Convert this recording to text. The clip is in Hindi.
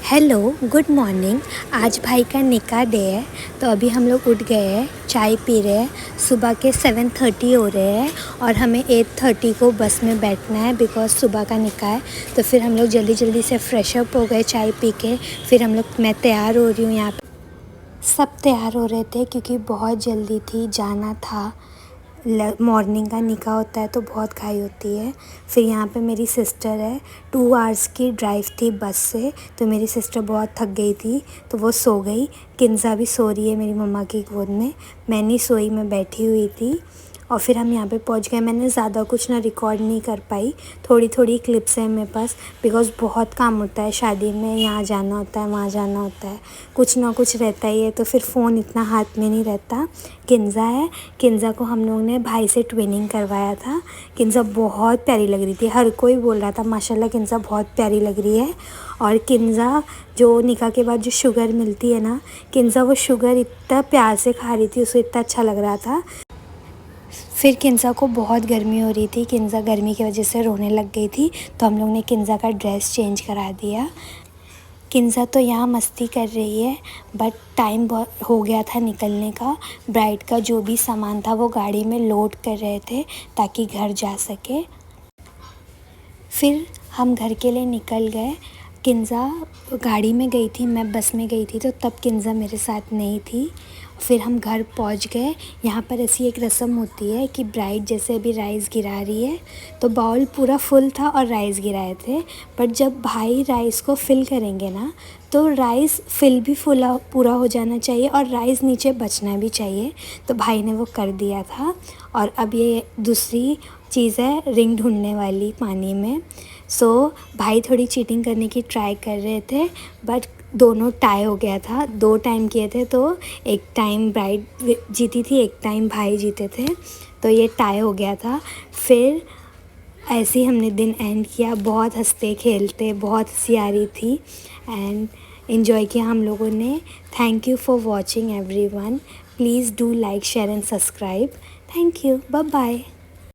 Hello, good morning. आज भाई का निकाह डे है, तो अभी हम लोग उठ गए हैं, चाय पी रहे हैं। सुबह के 7:30 हो रहे हैं और हमें 8:30 को बस में बैठना है बिकॉज़ सुबह का निकाह है। तो फिर हम लोग जल्दी जल्दी से फ्रेश अप हो गए चाय पी के। फिर मैं तैयार हो रही हूँ यहाँ पे। सब तैयार हो रहे थे क्योंकि बहुत जल्दी थी, जाना था। मॉर्निंग का निकाह होता है तो बहुत घाई होती है। फिर यहाँ पे मेरी सिस्टर है, 2 आवर्स की ड्राइव थी बस से, तो मेरी सिस्टर बहुत थक गई थी तो वो सो गई। किन्ज़ा भी सो रही है मेरी मम्मा की गोद में। मैं नहीं सोई, मैं बैठी हुई थी। और फिर हम यहाँ पे पहुँच गए। मैंने ज़्यादा कुछ ना रिकॉर्ड नहीं कर पाई, थोड़ी थोड़ी क्लिप्स हैं मेरे पास बिकॉज़ बहुत काम होता है शादी में। यहाँ जाना होता है, वहाँ जाना होता है, कुछ ना कुछ रहता ही है, तो फिर फ़ोन इतना हाथ में नहीं रहता। किन्ज़ा है, किन्ज़ा को हम लोगों ने भाई से ट्विनिंग करवाया था। किन्ज़ा बहुत प्यारी लग रही थी, हर कोई बोल रहा था माशाल्लाह किन्ज़ा बहुत प्यारी लग रही है। और किन्ज़ा जो निकाह के बाद जो शुगर मिलती है ना, किन्ज़ा वो शुगर इतना प्यार से खा रही थी, उसे इतना अच्छा लग रहा था। फिर किन्ज़ा को बहुत गर्मी हो रही थी, किन्ज़ा गर्मी की वजह से रोने लग गई थी, तो हम लोग ने किन्ज़ा का ड्रेस चेंज करा दिया। किन्ज़ा तो यहाँ मस्ती कर रही है, बट टाइम बहुत हो गया था निकलने का। ब्राइड का जो भी सामान था वो गाड़ी में लोड कर रहे थे ताकि घर जा सके। फिर हम घर के लिए निकल गए। किन्ज़ा गाड़ी में गई थी, मैं बस में गई थी, तो तब किन्ज़ा मेरे साथ नहीं थी। फिर हम घर पहुंच गए। यहाँ पर ऐसी एक रस्म होती है कि ब्राइड जैसे अभी राइस गिरा रही है, तो बाउल पूरा फुल था और राइस गिराए थे। बट जब भाई राइस को फिल करेंगे ना, तो राइस फिल भी फुला पूरा हो जाना चाहिए और राइस नीचे बचना भी चाहिए। तो भाई ने वो कर दिया था। और अब ये दूसरी चीज़ है रिंग ढूंढने वाली पानी में। भाई थोड़ी चीटिंग करने की ट्राई कर रहे थे, बट दोनों टाई हो गया था। 2 टाइम किए थे, तो एक टाइम ब्राइड जीती थी, एक टाइम भाई जीते थे, तो ये टाई हो गया था। फिर ऐसे ही हमने दिन एंड किया। बहुत हंसते खेलते, बहुत हंसी आ रही थी एंड इन्जॉय किया हम लोगों ने। Thank you for watching everyone. Please do like, share and subscribe. Thank you, bye bye.